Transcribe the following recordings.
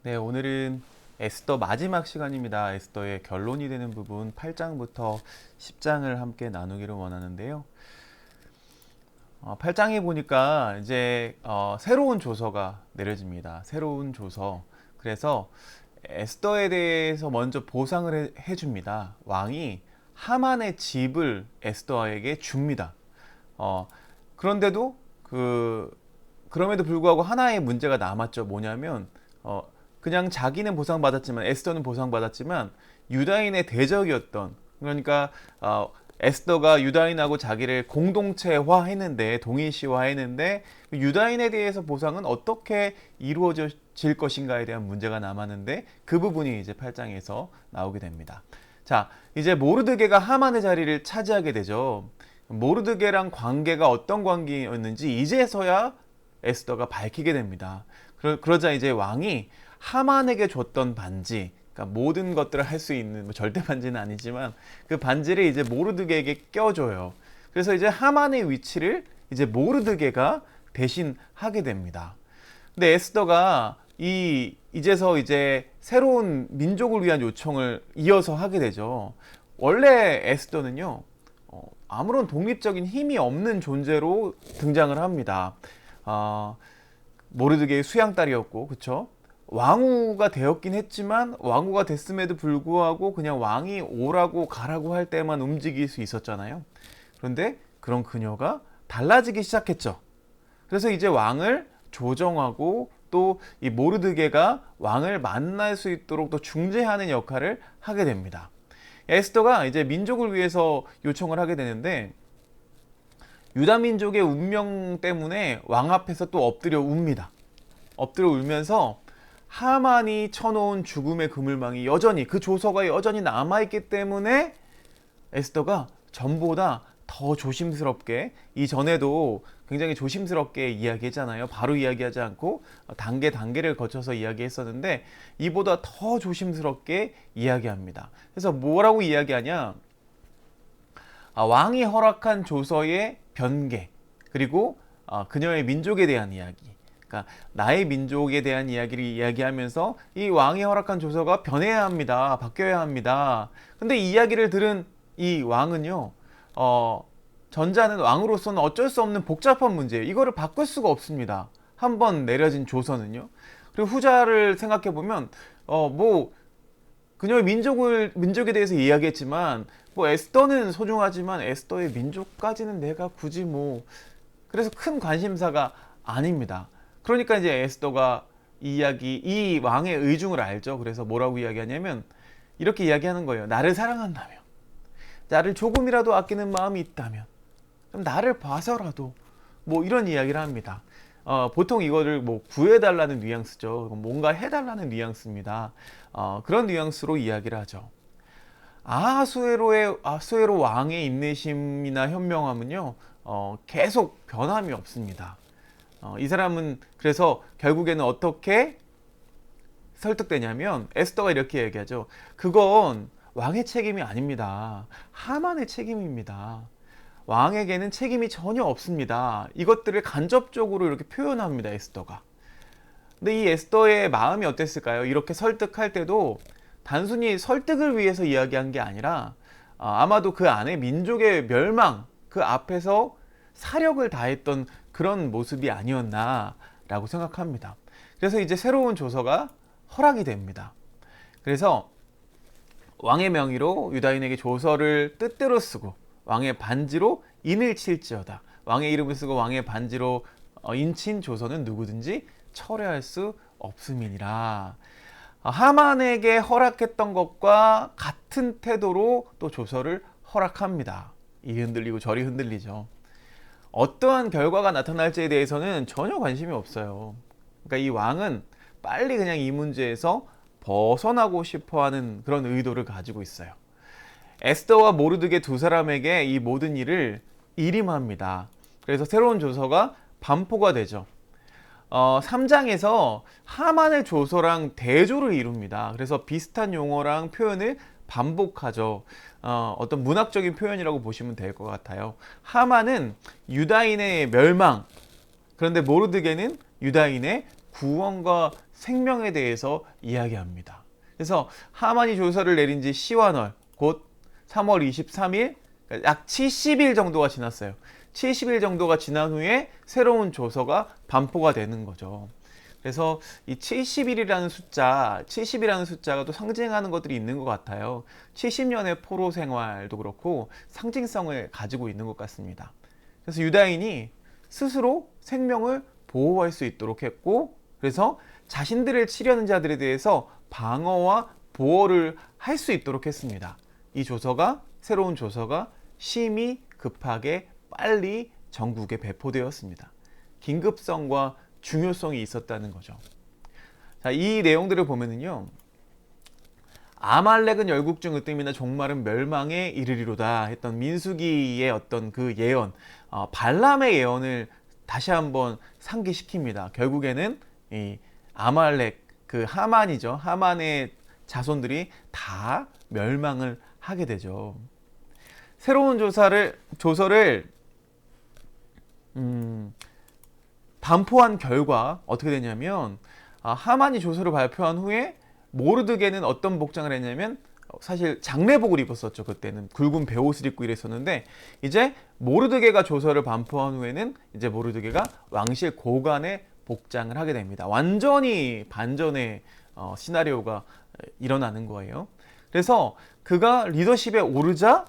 네, 오늘은 에스더 마지막 시간입니다. 에스더의 결론이 되는 부분 8장부터 10장을 함께 나누기를 원하는데요. 8장에 보니까 이제 새로운 조서가 내려집니다. 새로운 조서. 그래서 에스더에 대해서 먼저 보상을 해줍니다. 왕이 하만의 집을 에스더에게 줍니다. 어, 그런데도 그럼에도 불구하고 하나의 문제가 남았죠. 뭐냐면 어, 그냥 자기는 보상받았지만 에스더는 보상받았지만 유다인의 대적이었던, 그러니까 에스더가 유다인하고 자기를 공동체화했는데, 동일시화했는데 유다인에 대해서 보상은 어떻게 이루어질 것인가에 대한 문제가 남았는데, 그 부분이 이제 8장에서 나오게 됩니다. 자, 이제 모르드게가 하만의 자리를 차지하게 되죠. 모르드게랑 관계가 어떤 관계였는지 이제서야 에스더가 밝히게 됩니다. 그러자 이제 왕이 하만에게 줬던 반지, 그러니까 모든 것들을 할 수 있는, 뭐 절대 반지는 아니지만 그 반지를 이제 모르드게에게 껴줘요. 그래서 이제 하만의 위치를 이제 모르드게가 대신하게 됩니다. 근데 에스더가 이제서 이제 새로운 민족을 위한 요청을 이어서 하게 되죠. 원래 에스더는요, 아무런 독립적인 힘이 없는 존재로 등장을 합니다. 모르드게의 수양딸이었고, 그쵸? 왕후가 되었긴 했지만 왕후가 됐음에도 불구하고 그냥 왕이 오라고 가라고 할 때만 움직일 수 있었잖아요. 그런데 그런 그녀가 달라지기 시작했죠. 그래서 이제 왕을 조정하고 또 이 모르드게가 왕을 만날 수 있도록 또 중재하는 역할을 하게 됩니다. 에스더가 이제 민족을 위해서 요청을 하게 되는데, 유다 민족의 운명 때문에 왕 앞에서 또 엎드려 웁니다. 엎드려 울면서 하만이 쳐놓은 죽음의 그물망이 여전히, 그 조서가 여전히 남아있기 때문에 에스더가 전보다 더 조심스럽게, 이전에도 굉장히 조심스럽게 이야기했잖아요. 바로 이야기하지 않고 단계를 거쳐서 이야기했었는데, 이보다 더 조심스럽게 이야기합니다. 그래서 뭐라고 이야기하냐, 왕이 허락한 조서의 변개, 그리고 그녀의 민족에 대한 이야기, 그러니까 나의 민족에 대한 이야기를 이야기하면서 이 왕이 허락한 조서가 변해야 합니다. 바뀌어야 합니다. 근데 이 이야기를 들은 이 왕은요, 전자는 왕으로서는 어쩔 수 없는 복잡한 문제예요. 이거를 바꿀 수가 없습니다. 한번 내려진 조서는요. 그리고 후자를 생각해 보면 뭐 그녀의 민족에 대해서 이야기했지만, 뭐 에스더는 소중하지만 에스더의 민족까지는 내가 굳이 뭐, 그래서 큰 관심사가 아닙니다. 그러니까 이제 에스더가 이 왕의 의중을 알죠. 그래서 뭐라고 이야기하냐면 이렇게 이야기하는 거예요. 나를 사랑한다면, 나를 조금이라도 아끼는 마음이 있다면, 그럼 나를 봐서라도, 뭐 이런 이야기를 합니다. 보통 이거를 뭐 구해달라는 뉘앙스죠. 뭔가 해달라는 뉘앙스입니다. 그런 뉘앙스로 이야기를 하죠. 아하수에로 왕의 인내심이나 현명함은요, 계속 변함이 없습니다. 이 사람은 그래서 결국에는 어떻게 설득되냐면, 에스더가 이렇게 얘기하죠. 그건 왕의 책임이 아닙니다. 하만의 책임입니다. 왕에게는 책임이 전혀 없습니다. 이것들을 간접적으로 이렇게 표현합니다, 에스더가. 근데 이 에스더의 마음이 어땠을까요? 이렇게 설득할 때도 단순히 설득을 위해서 이야기한 게 아니라, 아마도 그 안에 민족의 멸망, 그 앞에서 사력을 다했던 그런 모습이 아니었나라고 생각합니다. 그래서 이제 새로운 조서가 허락이 됩니다. 그래서 왕의 명의로 유다인에게 조서를 뜻대로 쓰고 왕의 반지로 인을 칠지어다. 왕의 이름을 쓰고 왕의 반지로 인친 조서는 누구든지 철회할 수 없음이니라. 하만에게 허락했던 것과 같은 태도로 또 조서를 허락합니다. 이리 흔들리고 저리 흔들리죠. 어떠한 결과가 나타날지에 대해서는 전혀 관심이 없어요. 그러니까 이 왕은 빨리 그냥 이 문제에서 벗어나고 싶어하는 그런 의도를 가지고 있어요. 에스더와 모르드게 두 사람에게 이 모든 일을 일임합니다. 그래서 새로운 조서가 반포가 되죠. 3장에서 하만의 조서랑 대조를 이룹니다. 그래서 비슷한 용어랑 표현을 반복하죠. 어떤 문학적인 표현이라고 보시면 될 것 같아요. 하만은 유다인의 멸망, 그런데 모르드게는 유다인의 구원과 생명에 대해서 이야기합니다. 그래서 하만이 조서를 내린 지 시완월, 곧 3월 23일, 약 70일 정도가 지났어요. 70일 정도가 지난 후에 새로운 조서가 반포가 되는 거죠. 그래서 이 70일이라는 숫자, 70이라는 숫자가 또 상징하는 것들이 있는 것 같아요. 70년의 포로 생활도 그렇고 상징성을 가지고 있는 것 같습니다. 그래서 유다인이 스스로 생명을 보호할 수 있도록 했고, 그래서 자신들을 치려는 자들에 대해서 방어와 보호를 할 수 있도록 했습니다. 이 조서가, 새로운 조서가 심히 급하게 빨리 전국에 배포되었습니다. 긴급성과 중요성이 있었다는 거죠. 자, 이 내용들을 보면은요, 아말렉은 열국중 으뜸이나 종말은 멸망에 이르리로다 했던 민수기의 어떤 그 예언, 발람의 예언을 다시 한번 상기시킵니다. 결국에는 이 아말렉, 그 하만이죠. 하만의 자손들이 다 멸망을 하게 되죠. 새로운 조서를 반포한 결과 어떻게 되냐면, 하만이 조서를 발표한 후에 모르드게는 어떤 복장을 했냐면, 사실 장례복을 입었었죠. 그때는 굵은 베옷을 입고 이랬었는데, 이제 모르드게가 조서를 반포한 후에는 이제 모르드게가 왕실 고관의 복장을 하게 됩니다. 완전히 반전의 시나리오가 일어나는 거예요. 그래서 그가 리더십에 오르자,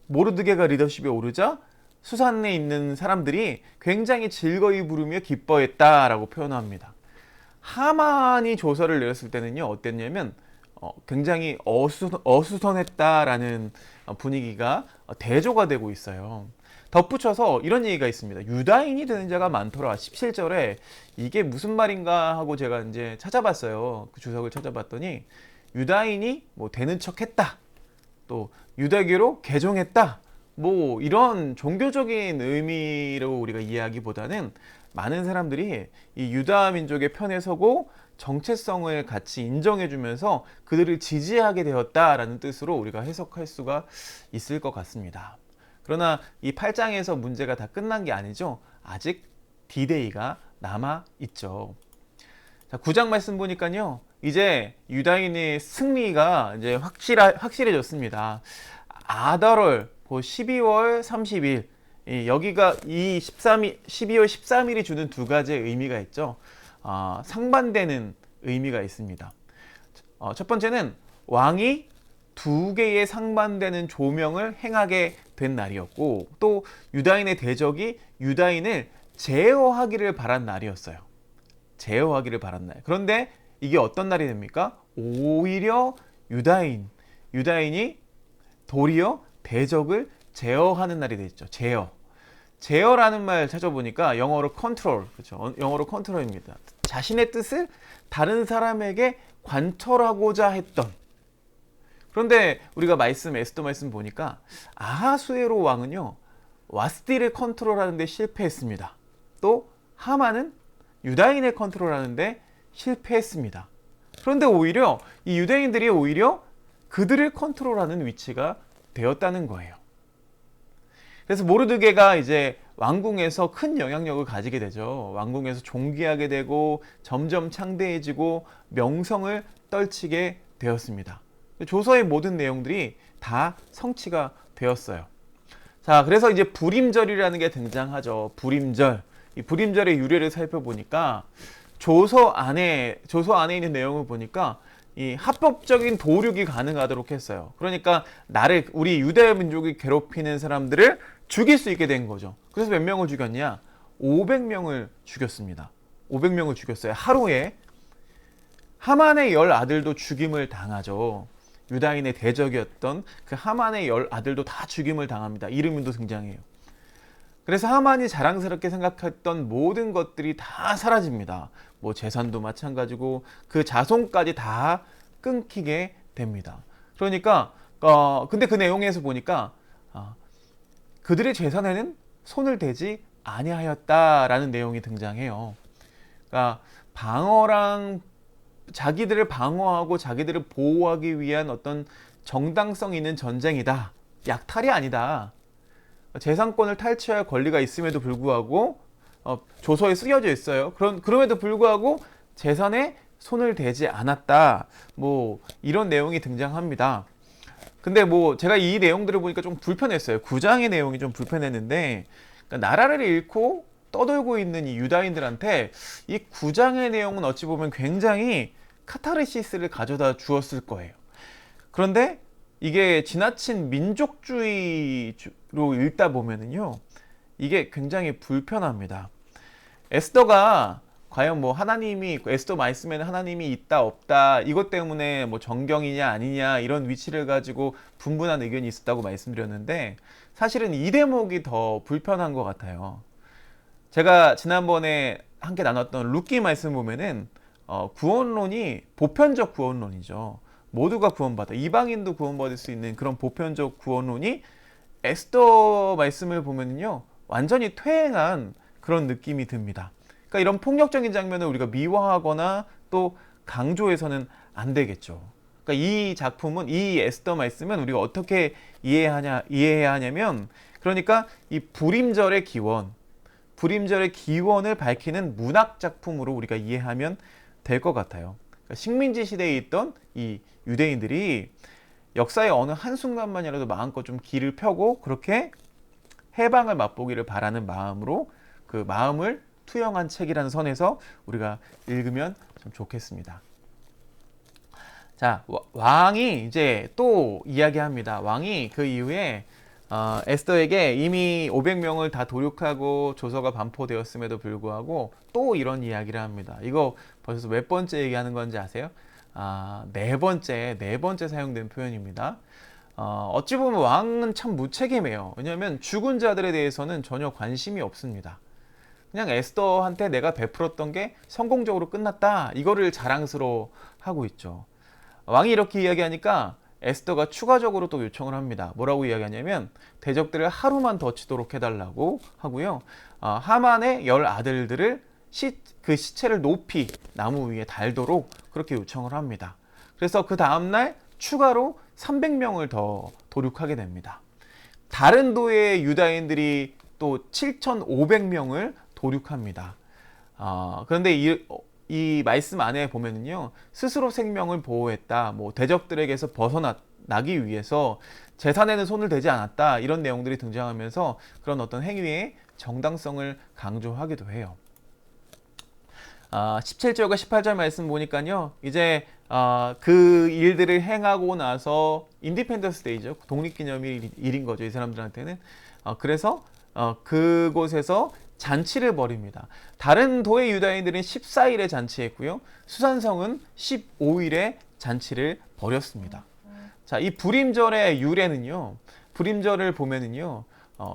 모르드게가 리더십에 오르자 수산에 있는 사람들이 굉장히 즐거이 부르며 기뻐했다라고 표현합니다. 하만이 조서를 내렸을 때는요, 어땠냐면 굉장히 어수선했다라는 분위기가 대조가 되고 있어요. 덧붙여서 이런 얘기가 있습니다. 유다인이 되는 자가 많더라. 17절에 이게 무슨 말인가 하고 제가 이제 찾아봤어요. 그 주석을 찾아봤더니 유다인이 뭐 되는 척했다, 또 유대교로 개종했다, 뭐 이런 종교적인 의미로 우리가 이해하기보다는 많은 사람들이 이 유다 민족의 편에 서고 정체성을 같이 인정해주면서 그들을 지지하게 되었다라는 뜻으로 우리가 해석할 수가 있을 것 같습니다. 그러나 이 8장에서 문제가 다 끝난 게 아니죠. 아직 D-Day가 남아있죠. 자, 9장 말씀 보니까요, 이제 유다인의 승리가 이제 확실해졌습니다. 아달월 12월 30일, 여기가 이 12월 13일이 주는 두 가지의 의미가 있죠. 상반되는 의미가 있습니다. 첫 번째는 왕이 두 개의 상반되는 조명을 행하게 된 날이었고, 또 유다인의 대적이 유다인을 제어하기를 바란 날이었어요. 제어하기를 바란 날. 그런데 이게 어떤 날이 됩니까? 오히려 유다인이 도리어 대적을 제어하는 날이 됐죠. 제어라는 말 찾아보니까 영어로 컨트롤, 그렇죠? 영어로 컨트롤입니다. 자신의 뜻을 다른 사람에게 관철하고자 했던. 그런데 우리가 에스더 말씀 보니까 아하수에로 왕은요, 와스디를 컨트롤하는데 실패했습니다. 또 하만은 유다인을 컨트롤하는데 실패했습니다. 그런데 오히려 이 유대인들이 오히려 그들을 컨트롤하는 위치가 되었다는 거예요. 그래서 모르드게가 이제 왕궁에서 큰 영향력을 가지게 되죠. 왕궁에서 존귀하게 되고 점점 창대해지고 명성을 떨치게 되었습니다. 조서의 모든 내용들이 다 성취가 되었어요. 자, 그래서 이제 불임절이라는 게 등장하죠. 불임절. 이 불임절의 유래를 살펴보니까 조서 안에 있는 내용을 보니까 이 합법적인 도륙이 가능하도록 했어요. 그러니까 우리 유대 민족이 괴롭히는 사람들을 죽일 수 있게 된 거죠. 그래서 몇 명을 죽였냐? 500명을 죽였습니다. 500명을 죽였어요. 하루에. 하만의 10 아들도 죽임을 당하죠. 유다인의 대적이었던 그 하만의 10 아들도 다 죽임을 당합니다. 이름도 등장해요. 그래서 하만이 자랑스럽게 생각했던 모든 것들이 다 사라집니다. 뭐 재산도 마찬가지고 그 자손까지 다 끊기게 됩니다. 그러니까 근데 그 내용에서 보니까 그들의 재산에는 손을 대지 아니하였다라는 내용이 등장해요. 그러니까 자기들을 방어하고 자기들을 보호하기 위한 어떤 정당성 있는 전쟁이다. 약탈이 아니다. 재산권을 탈취할 권리가 있음에도 불구하고 조서에 쓰여져 있어요. 그럼에도 불구하고 재산에 손을 대지 않았다. 뭐 이런 내용이 등장합니다. 근데 뭐 제가 이 내용들을 보니까 좀 불편했어요. 9장의 내용이 좀 불편했는데, 그러니까 나라를 잃고 떠돌고 있는 이 유다인들한테 이 9장의 내용은 어찌 보면 굉장히 카타르시스를 가져다 주었을 거예요. 그런데 이게 지나친 민족주의로 읽다 보면은요, 이게 굉장히 불편합니다. 에스더가 과연 뭐 하나님이, 에스더 말씀에는 하나님이 있다 없다 이것 때문에 뭐 정경이냐 아니냐 이런 위치를 가지고 분분한 의견이 있었다고 말씀드렸는데, 사실은 이 대목이 더 불편한 것 같아요. 제가 지난번에 함께 나눴던 룻기 말씀 보면은 구원론이 보편적 구원론이죠. 모두가 구원받아, 이방인도 구원받을 수 있는 그런 보편적 구원론이 에스더 말씀을 보면요 완전히 퇴행한 그런 느낌이 듭니다. 그러니까 이런 폭력적인 장면을 우리가 미화하거나 또 강조해서는 안 되겠죠. 그러니까 이 작품은, 이 에스더 말씀은 우리가 어떻게 이해해야 하냐면, 그러니까 이 불임절의 기원, 불임절의 기원을 밝히는 문학 작품으로 우리가 이해하면 될 것 같아요. 그러니까 식민지 시대에 있던 이 유대인들이 역사의 어느 한순간만이라도 마음껏 좀 길을 펴고 그렇게 해방을 맛보기를 바라는 마음으로 그 마음을 투영한 책이라는 선에서 우리가 읽으면 좀 좋겠습니다. 자, 왕이 이제 또 이야기합니다. 왕이 그 이후에 에스더에게 이미 500명을 다 도륙하고 조서가 반포되었음에도 불구하고 또 이런 이야기를 합니다. 이거 벌써 몇 번째 얘기하는 건지 아세요? 네 번째 사용된 표현입니다. 어찌 보면 왕은 참 무책임해요. 왜냐하면 죽은 자들에 대해서는 전혀 관심이 없습니다. 그냥 에스더한테 내가 베풀었던 게 성공적으로 끝났다, 이거를 자랑스러워하고 있죠. 왕이 이렇게 이야기하니까 에스더가 추가적으로 또 요청을 합니다. 뭐라고 이야기하냐면 대적들을 하루만 더 치도록 해달라고 하고요. 하만의 10 아들들을 그 시체를 높이 나무 위에 달도록 그렇게 요청을 합니다. 그래서 그 다음날 추가로 300명을 더 도륙하게 됩니다. 다른 도의 유다인들이 또 7,500명을 도륙합니다. 그런데 이 말씀 안에 보면은요, 스스로 생명을 보호했다, 뭐 대적들에게서 벗어나기 위해서 재산에는 손을 대지 않았다, 이런 내용들이 등장하면서 그런 어떤 행위의 정당성을 강조하기도 해요. 17절과 18절 말씀 보니까요, 이제 그 일들을 행하고 나서 인디펜던스 데이죠. 독립기념일인 거죠, 이 사람들한테는. 그래서 그곳에서 잔치를 벌입니다. 다른 도의 유다인들은 14일에 잔치했고요, 수산성은 15일에 잔치를 벌였습니다. 자, 이 불임절의 유래는요, 불임절을 보면은요,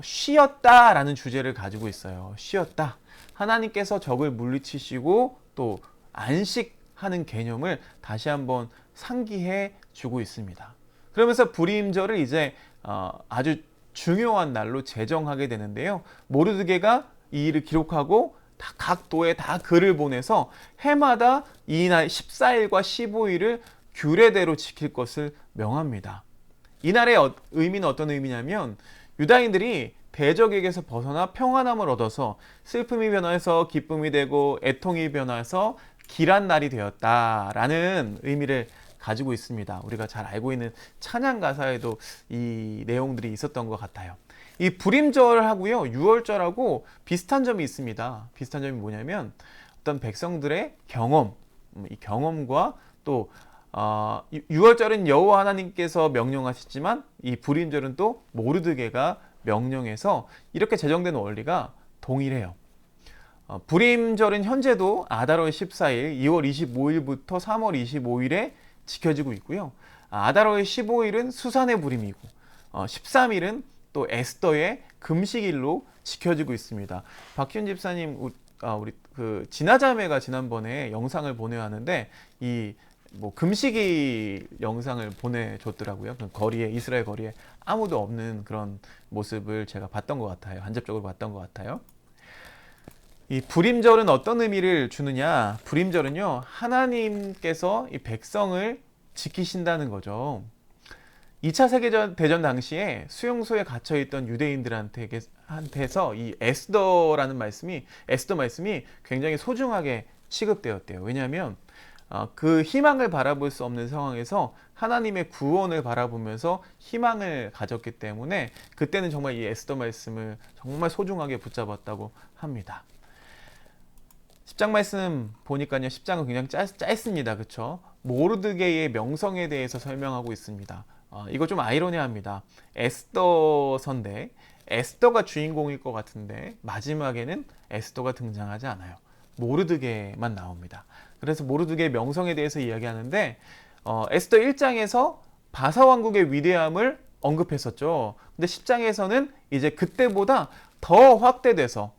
쉬었다라는 주제를 가지고 있어요. 쉬었다. 하나님께서 적을 물리치시고 또 안식하는 개념을 다시 한번 상기해 주고 있습니다. 그러면서 불임절을 이제 아주 중요한 날로 제정하게 되는데요, 모르드게가 이 일을 기록하고 각 도에 다 글을 보내서 해마다 이날 14일과 15일을 규례대로 지킬 것을 명합니다. 이날의 의미는 어떤 의미냐면, 유다인들이 대적에게서 벗어나 평안함을 얻어서 슬픔이 변화해서 기쁨이 되고 애통이 변화해서 길한 날이 되었다라는 의미를 가지고 있습니다. 우리가 잘 알고 있는 찬양 가사에도 이 내용들이 있었던 것 같아요. 이 불임절하고요, 유월절하고 비슷한 점이 있습니다. 비슷한 점이 뭐냐면, 어떤 백성들의 경험, 이 경험과 또 유월절은 여호와 하나님께서 명령하셨지만 이 불임절은 또 모르드게가 명령해서 이렇게 제정된 원리가 동일해요. 불임절은 현재도 아달월 14일, 2월 25일부터 3월 25일에 지켜지고 있고요. 아달월 15일은 수산의 불임이고 13일은 또 에스더의 금식일로 지켜지고 있습니다. 박희훈 집사님, 우리 그 진화자매가 지난번에 영상을 보내왔는데 이 뭐 금식일 영상을 보내줬더라고요. 거리에, 이스라엘 거리에 아무도 없는 그런 모습을 제가 봤던 것 같아요. 간접적으로 봤던 것 같아요. 이 불임절은 어떤 의미를 주느냐? 불임절은요, 하나님께서 이 백성을 지키신다는 거죠. 2차 세계대전 당시에 수용소에 갇혀있던 유대인들한테서 이 에스더 말씀이 굉장히 소중하게 취급되었대요. 왜냐하면 그 희망을 바라볼 수 없는 상황에서 하나님의 구원을 바라보면서 희망을 가졌기 때문에 그때는 정말 이 에스더 말씀을 정말 소중하게 붙잡았다고 합니다. 10장 말씀 보니까요, 10장은 굉장히 짧습니다. 그렇죠? 모르드게의 명성에 대해서 설명하고 있습니다. 이거 좀 아이러니합니다. 에스더서인데 에스더가 주인공일 것 같은데 마지막에는 에스더가 등장하지 않아요. 모르드게만 나옵니다. 그래서 모르드게의 명성에 대해서 이야기하는데 에스더 1장에서 바사 왕국의 위대함을 언급했었죠. 근데 10장에서는 이제 그때보다 더 확대돼서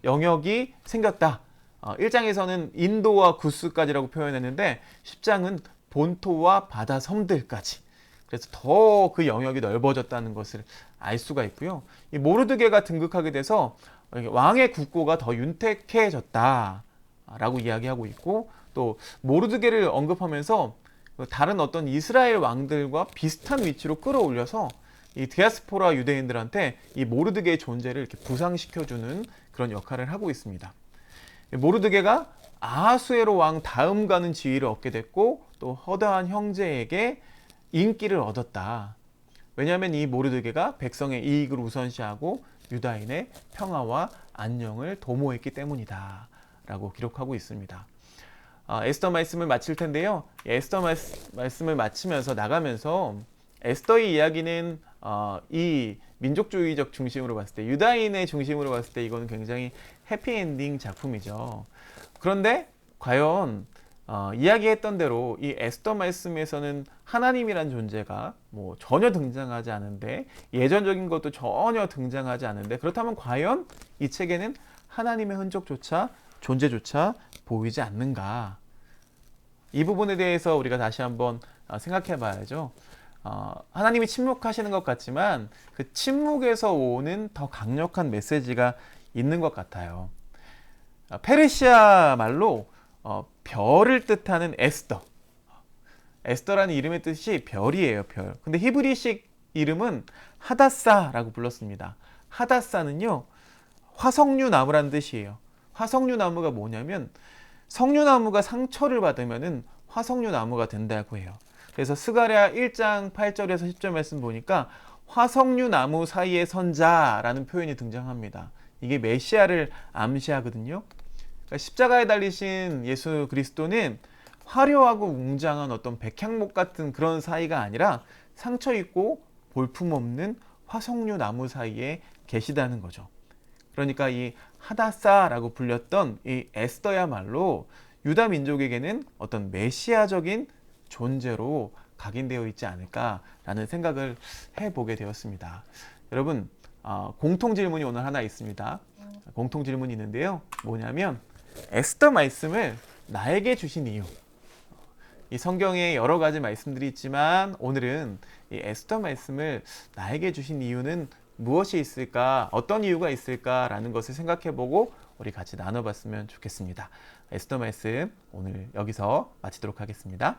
영역이 생겼다. 1장에서는 인도와 구스까지라고 표현했는데 10장은 본토와 바다 섬들까지. 그래서 더 그 영역이 넓어졌다는 것을 알 수가 있고요. 이 모르드게가 등극하게 돼서 왕의 국고가 더 윤택해졌다라고 이야기하고 있고, 또 모르드게를 언급하면서 다른 어떤 이스라엘 왕들과 비슷한 위치로 끌어올려서 이 디아스포라 유대인들한테 이 모르드게의 존재를 이렇게 부상시켜주는 그런 역할을 하고 있습니다. 모르드게가 아하수에로 왕 다음 가는 지위를 얻게 됐고, 또 허다한 형제에게 인기를 얻었다. 왜냐하면 이 모르드게가 백성의 이익을 우선시하고 유다인의 평화와 안녕을 도모했기 때문이다 라고 기록하고 있습니다. 에스더 말씀을 마칠 텐데요. 에스더 말씀을 마치면서 나가면서 에스더의 이야기는 이 민족주의적 중심으로 봤을 때, 유다인의 중심으로 봤을 때 이거는 굉장히 해피엔딩 작품이죠. 그런데 과연 이야기했던 대로 이 에스더 말씀에서는 하나님이란 존재가 뭐 전혀 등장하지 않은데, 예전적인 것도 전혀 등장하지 않은데, 그렇다면 과연 이 책에는 하나님의 흔적조차, 존재조차 보이지 않는가? 이 부분에 대해서 우리가 다시 한번 생각해 봐야죠. 하나님이 침묵하시는 것 같지만 그 침묵에서 오는 더 강력한 메시지가 있는 것 같아요. 페르시아 말로 별을 뜻하는 에스더. 에스더라는 이름의 뜻이 별이에요, 별. 근데 히브리식 이름은 하다사라고 불렀습니다. 하다사는요, 화석류 나무라는 뜻이에요. 화석류 나무가 뭐냐면, 석류나무가 상처를 받으면은 화석류 나무가 된다고 해요. 그래서 스가랴 1장 8절에서 10절 말씀 보니까 화석류 나무 사이의 선자라는 표현이 등장합니다. 이게 메시아를 암시하거든요. 그러니까 십자가에 달리신 예수 그리스도는 화려하고 웅장한 어떤 백향목 같은 그런 사이가 아니라 상처 있고 볼품없는 화석류 나무 사이에 계시다는 거죠. 그러니까 이 하다사라고 불렸던 이 에스더야말로 유다 민족에게는 어떤 메시아적인 존재로 각인되어 있지 않을까라는 생각을 해보게 되었습니다. 여러분, 공통 질문이 오늘 하나 있습니다. 공통 질문이 있는데요. 뭐냐면 에스더 말씀을 나에게 주신 이유. 이 성경에 여러 가지 말씀들이 있지만 오늘은 이 에스더 말씀을 나에게 주신 이유는 무엇이 있을까, 어떤 이유가 있을까라는 것을 생각해보고 우리 같이 나눠봤으면 좋겠습니다. 에스더 말씀 오늘 여기서 마치도록 하겠습니다.